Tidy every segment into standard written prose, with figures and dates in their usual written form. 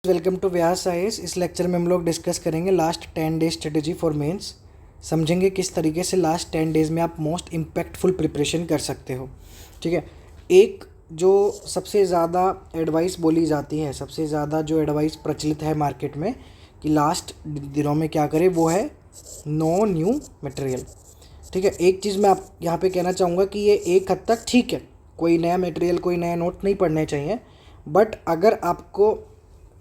Welcome to Vyas IAS. इस lecture में हम लोग डिस्कस करेंगे last 10 days strategy for mains. समझेंगे किस तरीके से लास्ट 10 डेज में आप मोस्ट इम्पैक्टफुल प्रिपरेशन कर सकते हो। ठीक है, एक जो सबसे ज़्यादा एडवाइस बोली जाती है, सबसे ज़्यादा जो एडवाइस प्रचलित है मार्केट में कि लास्ट दिनों में क्या करें, वो है नो न्यू मटेरियल। ठीक है, एक चीज़ मैं आप यहाँ पे कहना चाहूँगा कि ये एक हद तक ठीक है, कोई नया मटेरियल, कोई नया नोट नहीं पढ़ने चाहिए। बट अगर आपको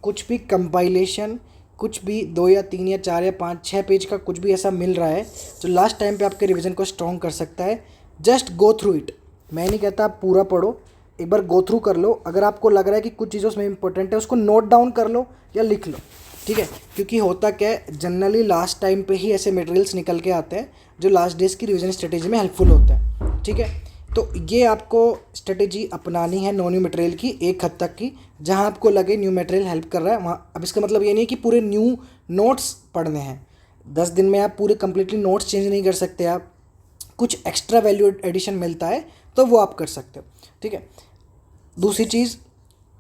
कुछ भी कंपाइलेशन, कुछ भी 2 या 3 या 4 या 5 6 पेज का कुछ भी ऐसा मिल रहा है जो लास्ट टाइम पे आपके रिवीजन को स्ट्रॉन्ग कर सकता है, जस्ट गो थ्रू इट। मैं नहीं कहता आप पूरा पढ़ो, एक बार गो थ्रू कर लो। अगर आपको लग रहा है कि कुछ चीज़ों उसमें इंपॉर्टेंट है, उसको नोट डाउन कर लो या लिख लो। ठीक है, क्योंकि होता क्या है, जनरली लास्ट टाइम पे ही ऐसे मटेरियल्स निकल के आते हैं जो लास्ट डेज की रिवीजन स्ट्रेटेजी में हेल्पफुल होते हैं। ठीक है, तो ये आपको स्ट्रेटेजी अपनानी है नो न्यू मटेरियल की, एक हद तक की, जहाँ आपको लगे न्यू मटेरियल हेल्प कर रहा है वहाँ। अब इसका मतलब ये नहीं है कि पूरे न्यू नोट्स पढ़ने हैं। 10 दिन में आप पूरे कम्प्लीटली नोट्स चेंज नहीं कर सकते। आप कुछ एक्स्ट्रा वैल्यू एडिशन मिलता है तो वो आप कर सकते हो। ठीक है, दूसरी चीज़,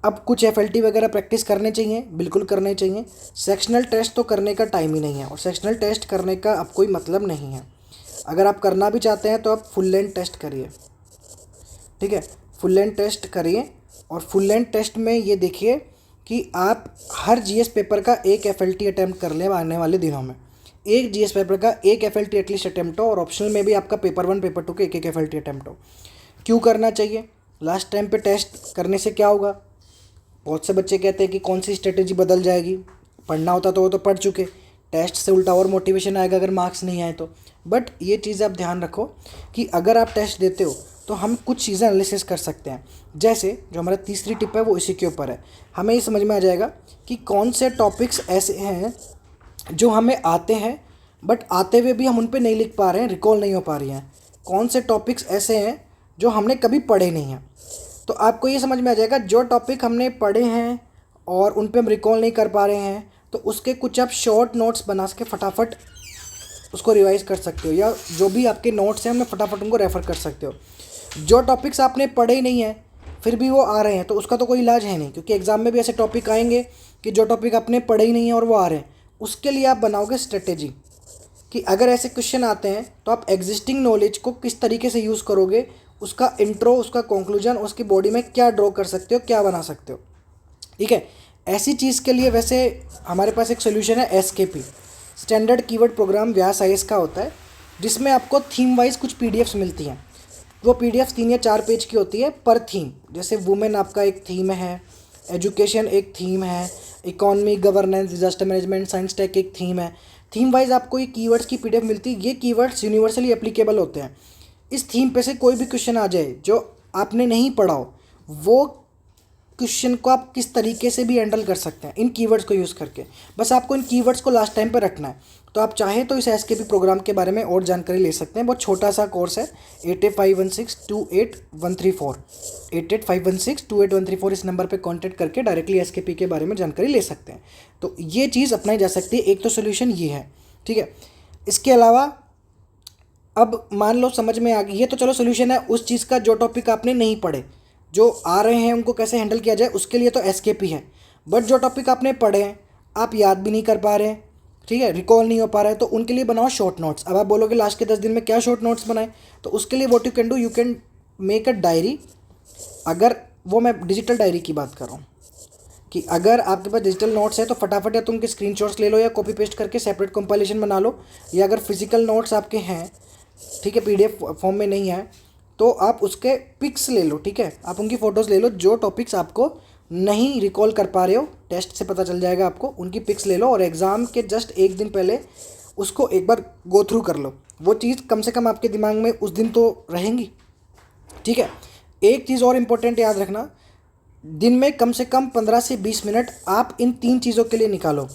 अब कुछ एफएलटी वगैरह प्रैक्टिस करने चाहिए, बिल्कुल करने चाहिए। सेक्शनल टेस्ट तो करने का टाइम ही नहीं है, और सेक्शनल टेस्ट करने का अब कोई मतलब नहीं है। अगर आप करना भी चाहते हैं तो आप फुल लेंथ टेस्ट करिए। ठीक है, फुल लेंथ टेस्ट करिए, और फुल लेंथ टेस्ट में ये देखिए कि आप हर जीएस पेपर का एक एफएलटी अटैम्प्ट कर लें आने वाले दिनों में। एक जीएस पेपर का एक एफएलटी एटलीस्ट अटैम्प्ट हो, और ऑप्शनल में भी आपका पेपर 1 पेपर 2 के एक एफएलटी अटैम्प्ट हो। क्यों करना चाहिए? लास्ट टाइम पे टेस्ट करने से क्या होगा? बहुत से बच्चे कहते हैं कि कौन सी स्ट्रेटेजी बदल जाएगी, पढ़ना होता तो वो तो पढ़ चुके, टेस्ट से उल्टा और मोटिवेशन आएगा अगर मार्क्स नहीं आए तो। बट ये चीज़ आप ध्यान रखो कि अगर आप टेस्ट देते हो तो हम कुछ चीज़ें एनालिसिस कर सकते हैं। जैसे जो हमारा तीसरी टिप है वो इसी के ऊपर है। हमें ये समझ में आ जाएगा कि कौन से टॉपिक्स ऐसे हैं जो हमें आते हैं बट आते हुए भी हम उन पे नहीं लिख पा रहे हैं, रिकॉल नहीं हो पा रही हैं। कौन से टॉपिक्स ऐसे हैं जो हमने कभी पढ़े नहीं हैं। तो आपको ये समझ में आ जाएगा, जो टॉपिक हमने पढ़े हैं और उन पे हम रिकॉल नहीं कर पा रहे हैं, तो उसके कुछ आप शॉर्ट नोट्स बना के फटाफट उसको रिवाइज कर सकते हो, या जो भी आपके नोट्स हैं उनमें फटाफट उनको रेफ़र कर सकते हो। जो टॉपिक्स आपने पढ़े ही नहीं है फिर भी वो आ रहे हैं, तो उसका तो कोई इलाज है नहीं, क्योंकि एग्ज़ाम में भी ऐसे टॉपिक आएंगे कि जो टॉपिक आपने पढ़े ही नहीं है और वो आ रहे हैं। उसके लिए आप बनाओगे स्ट्रेटेजी कि अगर ऐसे क्वेश्चन आते हैं तो आप एग्जिस्टिंग नॉलेज को किस तरीके से यूज़ करोगे, उसका इंट्रो, उसका कंक्लूजन, उसकी बॉडी में क्या ड्रॉ कर सकते हो, क्या बना सकते हो। ठीक है, ऐसी चीज़ के लिए वैसे हमारे पास एक सोल्यूशन है, एसकेपी स्टैंडर्ड कीवर्ड प्रोग्राम व्यास आईएएस का होता है, जिसमें आपको थीम वाइज कुछ पीडीएफ्स मिलती हैं। वो पीडीएफ 3 या 4 पेज की होती है पर थीम। जैसे वुमेन आपका एक थीम है, एजुकेशन एक थीम है, economy, governance, disaster management, science tech एक थीम है। थीम वाइज आपको ये कीवर्ड्स की पीडीएफ मिलती है। ये कीवर्ड्स यूनिवर्सली एप्लीकेबल होते हैं। इस थीम पे से कोई भी क्वेश्चन आ जाए जो आपने नहीं पढ़ा हो, वो क्वेश्चन को आप किस तरीके से भी हैंडल कर सकते हैं इन कीवर्ड्स को यूज़ करके। बस आपको इन कीवर्ड्स को लास्ट टाइम पे रखना है। तो आप चाहें तो इस एसकेपी प्रोग्राम के बारे में और जानकारी ले सकते हैं। बहुत छोटा सा कोर्स है, 8851628134 8851628134 इस नंबर पे कांटेक्ट करके डायरेक्टली एसकेपी के बारे में जानकारी ले सकते हैं। तो ये चीज़ अपनाई जा सकती है। एक तो सोल्यूशन ये है। ठीक है, इसके अलावा अब मान लो समझ में आ गई, ये तो चलो सोल्यूशन है उस चीज़ का जो टॉपिक आपने नहीं पढ़े, जो आ रहे हैं उनको कैसे हैंडल किया जाए, उसके लिए तो एसकेपी है। बट जो टॉपिक आपने पढ़े हैं, आप याद भी नहीं कर पा रहे हैं, ठीक है, रिकॉल नहीं हो पा रहा है, तो उनके लिए बनाओ शॉर्ट नोट्स। अब आप बोलोगे लास्ट के 10 दिन में क्या शॉर्ट नोट्स बनाए, तो उसके लिए what you can do, you can make a diary. अगर वो मैं डिजिटल डायरी की बात कर रहा हूँ कि अगर आपके पास डिजिटल नोट्स है तो फटाफट या तो उनके स्क्रीनशॉट्स ले लो या कॉपी पेस्ट करके सेपरेट कंपाइलेशन बना लो, या अगर फिजिकल नोट्स आपके हैं, ठीक है, पीडीएफ फॉर्म में नहीं है, तो आप उसके पिक्स ले लो। ठीक है, आप उनकी फ़ोटोज़ ले लो, जो टॉपिक्स आपको नहीं रिकॉल कर पा रहे हो, टेस्ट से पता चल जाएगा आपको, उनकी पिक्स ले लो और एग्ज़ाम के जस्ट एक दिन पहले उसको एक बार गो थ्रू कर लो। वो चीज़ कम से कम आपके दिमाग में उस दिन तो रहेंगी। ठीक है, एक चीज़ और इम्पोर्टेंट याद रखना, दिन में कम से कम 15 से 20 मिनट आप इन 3 चीज़ों के लिए निकालो।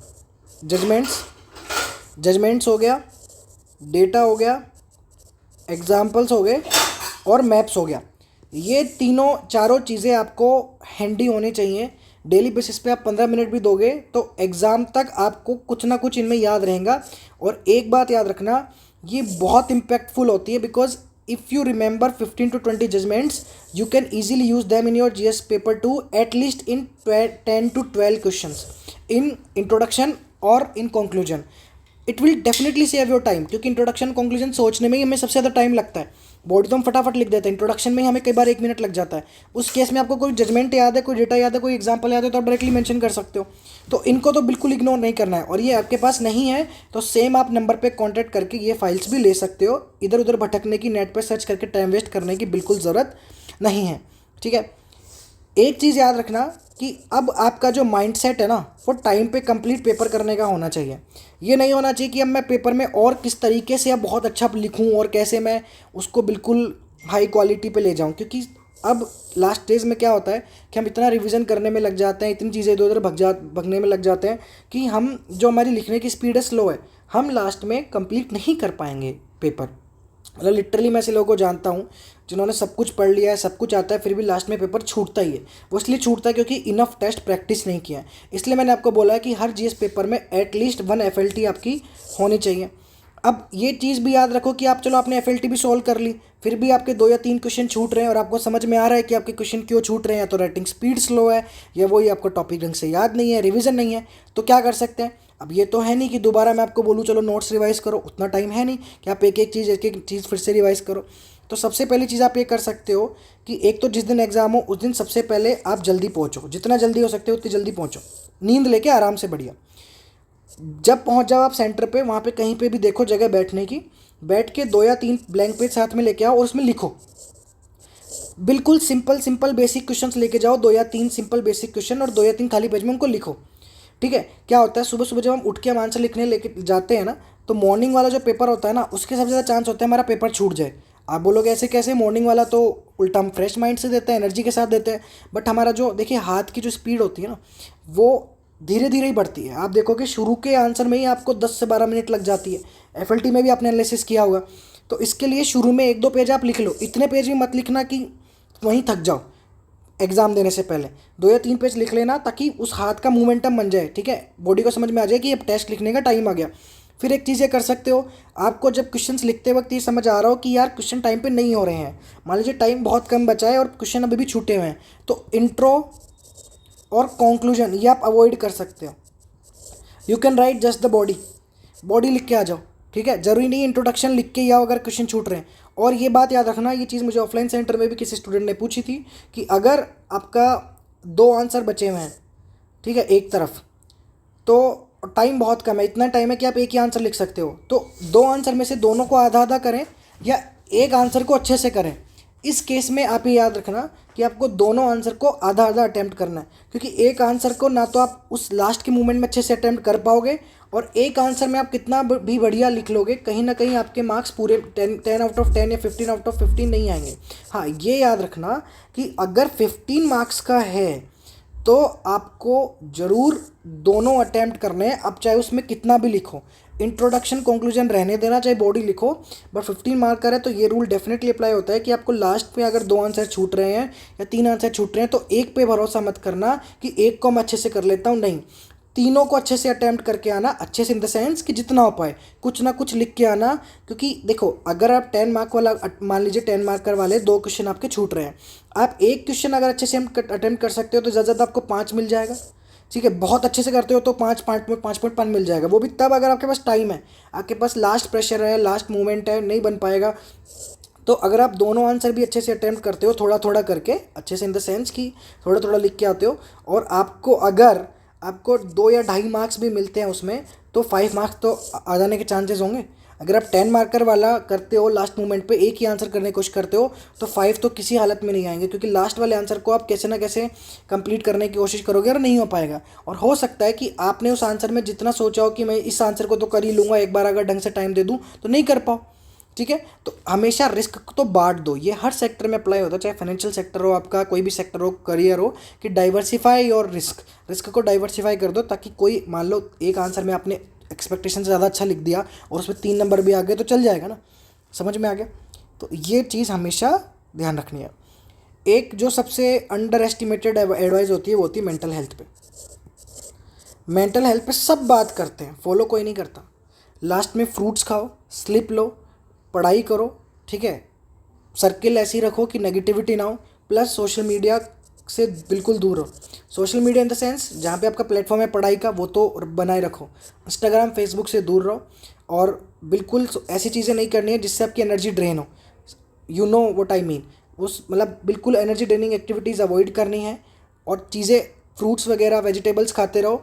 जजमेंट्स हो गया, डेटा हो गया, एग्जाम्पल्स हो गए और मैप्स हो गया। ये तीनों चारों चीज़ें आपको हैंडी होनी चाहिए। डेली बेसिस पे आप 15 मिनट भी दोगे तो एग्ज़ाम तक आपको कुछ ना कुछ इनमें याद रहेगा। और एक बात याद रखना, ये बहुत इम्पैक्टफुल होती है, because if you remember 15 to 20 judgements, you can easily use them in your GS paper 2 at least in 10 to 12 questions. In introduction और in conclusion. It will definitely save your time, क्योंकि इंट्रोडक्शन कंक्लूजन सोचने में ही हमें सबसे ज़्यादा time लगता है। Body तो हम फटाफट लिख देते हैं, इंट्रोडक्शन में ही हमें कई बार 1 मिनट लग जाता है। उस केस में आपको कोई जजमेंट याद है, कोई डेटा याद है, कोई एग्जांपल याद है तो आप डायरेक्टली मेंशन कर सकते हो। तो इनको तो बिल्कुल इग्नोर नहीं करना है। और ये आपके पास नहीं है तो सेम आप नंबर पे कांटेक्ट करके ये फाइल्स भी ले सकते हो। इधर उधर भटकने की, नेट पे सर्च करके टाइम वेस्ट करने की बिल्कुल ज़रूरत नहीं है, ठीक है। एक चीज़ याद रखना कि अब आपका जो माइंडसेट है ना, वो टाइम पे कंप्लीट पेपर करने का होना चाहिए। ये नहीं होना चाहिए कि अब मैं पेपर में और किस तरीके से अब बहुत अच्छा लिखूं और कैसे मैं उसको बिल्कुल हाई क्वालिटी पे ले जाऊं। क्योंकि अब लास्ट डेज में क्या होता है कि हम इतना रिवीजन करने में लग जाते हैं, इतनी चीज़ें इधर उधर भगने में लग जाते हैं कि हम जो हमारी लिखने की स्पीड है स्लो है, हम लास्ट में कंप्लीट नहीं कर पाएंगे पेपर। मतलब लिटरली मैं ऐसे लोगों को जानता हूँ जिन्होंने सब कुछ पढ़ लिया है, सब कुछ आता है, फिर भी लास्ट में पेपर छूटता ही है। वो इसलिए छूटता है क्योंकि इनफ टेस्ट प्रैक्टिस नहीं किया है। इसलिए मैंने आपको बोला है कि हर जीएस पेपर में एटलीस्ट 1 FLT आपकी होनी चाहिए। अब ये चीज़ भी याद रखो कि आप चलो आपने FLT भी सॉल्व कर ली, फिर भी आपके 2 या 3 क्वेश्चन छूट रहे हैं और आपको समझ में आ रहा है कि आपके क्वेश्चन क्यों छूट रहे हैं, या तो राइटिंग स्पीड स्लो है या वही आपको टॉपिक ढंग से याद नहीं है, रिविजन नहीं है। तो क्या कर सकते हैं, अब ये तो है नहीं कि दोबारा मैं आपको बोलूँ चलो नोट्स रिवाइज करो, उतना टाइम है नहीं कि आप एक एक चीज़ फिर से रिवाइज करो। तो सबसे पहली चीज़ आप ये कर सकते हो कि एक तो जिस दिन एग्ज़ाम हो उस दिन सबसे पहले आप जल्दी पहुँचो, जितना जल्दी हो सकते हो उतनी जल्दी पहुँचो, नींद लेके आराम से बढ़िया। जब पहुँच जाओ आप सेंटर पे, वहाँ पे कहीं पे भी देखो जगह बैठने की, बैठ के 2 या 3 ब्लैंक पेज साथ में लेके आओ और उसमें लिखो। बिल्कुल सिंपल बेसिक क्वेश्चंस लेके जाओ, 2 या 3 सिंपल बेसिक क्वेश्चन और 2 या 3 खाली पेज में उनको लिखो, ठीक है। क्या होता है सुबह सुबह जब हम उठ के हम आंसर लिखने लेके जाते हैं ना, तो मॉर्निंग वाला जो पेपर होता है ना, उसके सबसे ज़्यादा चांस होता है हमारा पेपर छूट जाए। आप बोलोगे ऐसे कैसे, मॉर्निंग वाला तो उल्टा हम फ्रेश माइंड से देते हैं, एनर्जी के साथ देते हैं। बट हमारा जो देखिए हाथ की जो स्पीड होती है ना, वो धीरे धीरे ही बढ़ती है। आप देखोगे शुरू के आंसर में ही आपको 10 से 12 मिनट लग जाती है। FLT में भी आपने एनालिसिस किया होगा। तो इसके लिए शुरू में 1-2 पेज आप लिख लो, इतने पेज भी मत लिखना कि वहीं थक जाओ। एग्जाम देने से पहले 2 या 3 पेज लिख लेना, ताकि उस हाथ का मोमेंटम बन जाए, ठीक है। बॉडी को समझ में आ जाए कि अब टेस्ट लिखने का टाइम आ गया। फिर एक चीज़ ये कर सकते हो, आपको जब क्वेश्चंस लिखते वक्त ये समझ आ रहा हो कि यार क्वेश्चन टाइम पे नहीं हो रहे हैं, मान लीजिए टाइम बहुत कम बचा है और क्वेश्चन अभी भी छूटे हुए हैं, तो इंट्रो और कंक्लूजन ये आप अवॉइड कर सकते हो। You can write just the body लिख के आ जाओ, ठीक है। जरूरी नहीं इंट्रोडक्शन लिख के ही आओ अगर क्वेश्चन छूट रहे हैं। और ये बात याद रखना, ये चीज़ मुझे ऑफलाइन सेंटर में भी किसी स्टूडेंट ने पूछी थी कि अगर आपका 2 आंसर बचे हुए हैं, ठीक है, एक तरफ, तो टाइम बहुत कम है, इतना टाइम है कि आप एक ही आंसर लिख सकते हो, तो 2 आंसर में से दोनों को आधा आधा करें या एक आंसर को अच्छे से करें। इस केस में आप ये याद रखना कि आपको दोनों आंसर को आधा आधा अटैम्प्ट करना है, क्योंकि एक आंसर को ना तो आप उस लास्ट के मोमेंट में अच्छे से अटैम्प्ट कर पाओगे, और एक आंसर में आप कितना भी बढ़िया लिख लोगे, कहीं ना कहीं आपके मार्क्स पूरे 10 आउट ऑफ 10 या 15 आउट ऑफ 15 नहीं आएंगे। हाँ, ये याद रखना कि अगर 15 मार्क्स का है तो आपको ज़रूर दोनों अटैम्प्ट करने हैं, अब चाहे उसमें कितना भी लिखो। इंट्रोडक्शन कंक्लूजन रहने देना, चाहे बॉडी लिखो, बट 15 मार्क का है तो ये रूल डेफिनेटली अप्लाई होता है कि आपको लास्ट में अगर 2 आंसर छूट रहे हैं या 3 आंसर छूट रहे हैं तो एक पे भरोसा मत करना कि एक को मैं अच्छे से कर लेता हूँ, नहीं, तीनों को अच्छे से अटैम्प्ट करके आना। अच्छे से इन द सेंस कि जितना हो पाए कुछ ना कुछ लिख के आना। क्योंकि देखो अगर आप 10 मार्क वाला, मान लीजिए 10 मार्कर वाले 2 क्वेश्चन आपके छूट रहे हैं, आप एक क्वेश्चन अगर अच्छे से अटैम्प्ट कर सकते हो तो ज़्यादा ज़्यादा आपको 5 मिल जाएगा, ठीक है। बहुत अच्छे से करते हो तो 5.5 मिल जाएगा, वो भी तब अगर आपके पास टाइम है, आपके पास लास्ट प्रेशर है, लास्ट मोमेंट है, नहीं बन पाएगा। तो अगर आप दोनों आंसर भी अच्छे से अटैम्प्ट करते हो, थोड़ा थोड़ा करके, अच्छे से इन द सेंस कि थोड़ा थोड़ा लिख के आते हो, और आपको अगर आपको 2 या 2.5 मार्क्स भी मिलते हैं उसमें, तो 5 मार्क्स तो आ जाने के चांसेस होंगे। अगर आप 10 मार्कर वाला करते हो, लास्ट मोमेंट पे एक ही आंसर करने की कोशिश करते हो, तो 5 तो किसी हालत में नहीं आएंगे, क्योंकि लास्ट वाले आंसर को आप कैसे ना कैसे कंप्लीट करने की कोशिश करोगे और नहीं हो पाएगा। और हो सकता है कि आपने उस आंसर में जितना सोचा हो कि मैं इस आंसर को तो कर ही लूँगा, एक बार अगर ढंग से टाइम दे दूँ तो नहीं कर पाओ, ठीक है। तो हमेशा रिस्क तो बांट दो, ये हर सेक्टर में अप्लाई होता है, चाहे फाइनेंशियल सेक्टर हो, आपका कोई भी सेक्टर हो, करियर हो, कि डाइवर्सिफाई और रिस्क को डाइवर्सिफाई कर दो, ताकि कोई, मान लो एक आंसर में आपने एक्सपेक्टेशन से ज़्यादा अच्छा लिख दिया और उसमें 3 नंबर भी आ गए तो चल जाएगा ना, समझ में आ गया। तो ये चीज़ हमेशा ध्यान रखनी है। एक जो सबसे अंडर एस्टिमेटेड एडवाइस होती है वो होती है मेंटल हेल्थ पे। मेंटल हेल्थ पे सब बात करते हैं, फॉलो कोई नहीं करता। लास्ट में फ्रूट्स खाओ, स्लिप लो, पढ़ाई करो, ठीक है। सर्किल ऐसी रखो कि नेगेटिविटी ना हो, प्लस सोशल मीडिया से बिल्कुल दूर रहो। Social media in the sense जहाँ पे आपका प्लेटफॉर्म है पढ़ाई का, वो तो बनाए रखो। इंस्टाग्राम फेसबुक से दूर रहो, और बिल्कुल ऐसी चीज़ें नहीं करनी है जिससे आपकी एनर्जी ड्रेन हो। You know what I mean, उस मतलब बिल्कुल एनर्जी ड्रेनिंग एक्टिविटीज़ अवॉइड करनी है, और चीज़ें फ्रूट्स वगैरह वेजिटेबल्स खाते रहो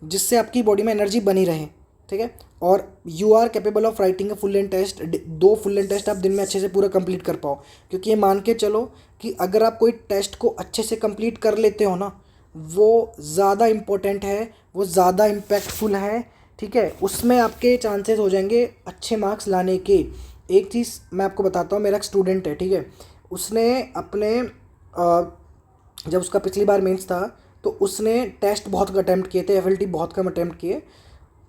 जिससे आपकी बॉडी में एनर्जी बनी रहे, ठीक है। और you are capable of writing a full end test, 2 full end test आप दिन में अच्छे से पूरा कंप्लीट कर पाओ। क्योंकि ये मान के चलो कि अगर आप कोई टेस्ट को अच्छे से कंप्लीट कर लेते हो ना, वो ज़्यादा इम्पोर्टेंट है, वो ज़्यादा इम्पैक्टफुल है, ठीक है। उसमें आपके चांसेस हो जाएंगे अच्छे मार्क्स लाने के। एक चीज़ मैं आपको बताता हूँ, मेरा एक स्टूडेंट है, ठीक है। उसने अपने जब उसका पिछली बार मेंस था तो उसने टेस्ट बहुत अटैम्प्ट किए थे, एफएलटी बहुत कम अटैम्प्ट किए।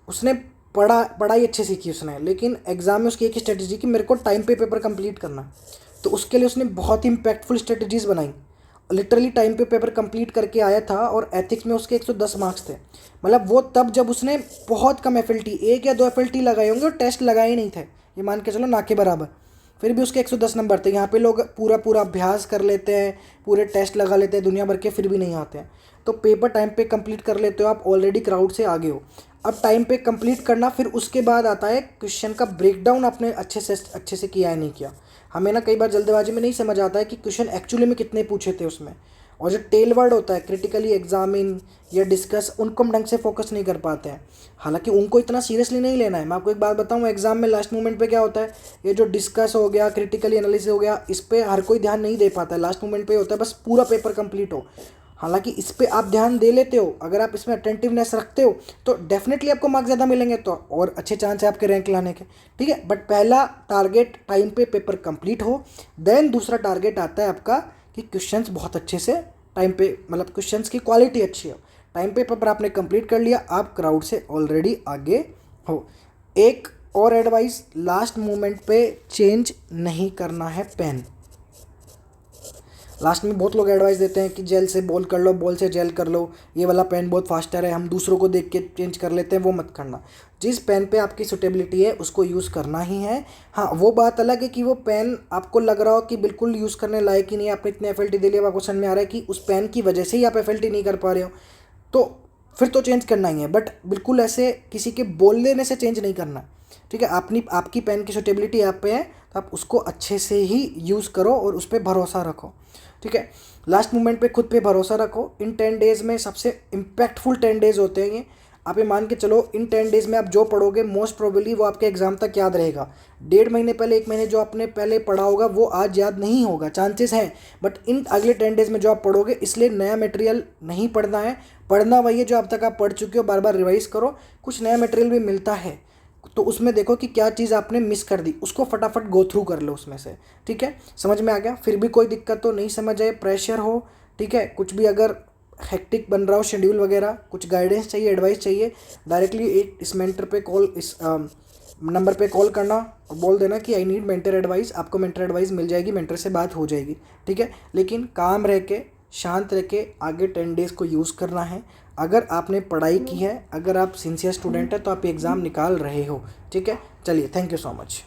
उसने पढ़ाई अच्छे से की उसने, लेकिन एग्ज़ाम में उसकी एक स्ट्रेटजी कि मेरे को टाइम पे पेपर कंप्लीट करना है। तो उसके लिए उसने बहुत ही इम्पैक्टफुल स्ट्रेटजीज बनाई। लिटरली टाइम पे पेपर कंप्लीट करके आया था, और एथिक्स में उसके 110 मार्क्स थे। मतलब वो तब जब उसने बहुत कम एफएलटी, 1 या 2 एफएलटी लगाए होंगे, और टेस्ट लगाए ही नहीं थे, ये मान के चलो ना के बराबर, फिर भी उसके 110 नंबर थे। यहाँ पे लोग पूरा पूरा अभ्यास कर लेते हैं, पूरे टेस्ट लगा लेते हैं दुनिया भर के, फिर भी नहीं आते हैं। तो पेपर टाइम पे कंप्लीट कर लेते हो आप, ऑलरेडी क्राउड से आगे हो। अब टाइम पे कंप्लीट करना, फिर उसके बाद आता है क्वेश्चन का ब्रेकडाउन, आपने अच्छे से किया है नहीं किया। हमें ना कई बार जल्दबाजी में नहीं समझ आता है कि क्वेश्चन एक्चुअली में कितने पूछे थे उसमें, और जो टेल वर्ड होता है क्रिटिकली एग्जामिन या डिस्कस, उनको हम ढंग से फोकस नहीं कर पाते हैं। हालांकि उनको इतना सीरियसली नहीं लेना है। मैं आपको एक बात बताऊं, एग्जाम में लास्ट मोमेंट पे क्या होता है, ये जो डिस्कस हो गया, क्रिटिकली एनालिसिस हो गया, इस पर हर कोई ध्यान नहीं दे पाता है। लास्ट मोमेंट पे होता है बस पूरा पेपर कंप्लीट हो। हालांकि इस पर आप ध्यान दे लेते हो, अगर आप इसमें अटेंटिवनेस रखते हो तो डेफिनेटली आपको मार्क्स ज़्यादा मिलेंगे, तो और अच्छे चांस है आपके रैंक लाने के, ठीक है। बट पहला टारगेट टाइम पे पेपर कंप्लीट हो, देन दूसरा टारगेट आता है आपका कि क्वेश्चंस बहुत अच्छे से टाइम पे, मतलब क्वेश्चंस की क्वालिटी अच्छी हो। टाइम पे पेपर आपने कंप्लीट कर लिया, आप क्राउड से ऑलरेडी आगे हो। एक और एडवाइस, लास्ट मोमेंट पे चेंज नहीं करना है पेन। लास्ट में बहुत लोग एडवाइस देते हैं कि जेल से बॉल कर लो, बॉल से जेल कर लो, ये वाला पेन बहुत फास्टर है, हम दूसरों को देख के चेंज कर लेते हैं, वो मत करना। जिस पेन पे आपकी सुटेबिलिटी है उसको यूज़ करना ही है। हाँ, वो बात अलग है कि वो पेन आपको लग रहा हो कि बिल्कुल यूज़ करने लायक ही नहीं है, आपने इतने एफएलटी दे लिया, आपको समझ में आ रहा है कि उस पेन की वजह से ही आप एफएलटी नहीं कर पा रहे हो, तो फिर तो चेंज करना ही है। बट बिल्कुल ऐसे किसी के बोल देने से चेंज नहीं करना, ठीक है। आपकी पेन की सुटेबिलिटी आप पे है, तो आप उसको अच्छे से ही यूज़ करो और उस पर भरोसा रखो, ठीक है। लास्ट मोमेंट पे खुद पे भरोसा रखो। इन 10 डेज़ में सबसे इम्पैक्टफुल 10 डेज़ होते हैं ये। आप ये मान के चलो, इन 10 डेज़ में आप जो पढ़ोगे मोस्ट प्रोबेबली वो आपके एग्जाम तक याद रहेगा। 1.5 महीने पहले, 1 महीने जो आपने पहले पढ़ा होगा वो आज याद नहीं होगा, चांसेस हैं। बट इन अगले 10 डेज़ में जो आप पढ़ोगे, इसलिए नया मटेरियल नहीं पढ़ना है, पढ़ना वही है जो अब तक आप पढ़ चुके हो, बार बार रिवाइज करो। कुछ नया मटेरियल भी मिलता है तो उसमें देखो कि क्या चीज़ आपने मिस कर दी, उसको फटाफट गो थ्रू कर लो उसमें से, ठीक है। समझ में आ गया? फिर भी कोई दिक्कत तो नहीं समझ आए, प्रेशर हो, ठीक है, कुछ भी अगर हेक्टिक बन रहा हो शेड्यूल वगैरह, कुछ गाइडेंस चाहिए, एडवाइस चाहिए, डायरेक्टली इस मेंटर पे कॉल, इस नंबर पे कॉल करना और बोल देना कि आई नीड मेंटर एडवाइस। आपको मेंटर एडवाइस मिल जाएगी, मेंटर से बात हो जाएगी, ठीक है। लेकिन काम रह के, शांत रह के आगे 10 डेज़ को यूज़ करना है। अगर आपने पढ़ाई की है, अगर आप सिंसियर स्टूडेंट है, तो आप एग्ज़ाम निकाल रहे हो, ठीक है। चलिए, थैंक यू सो मच।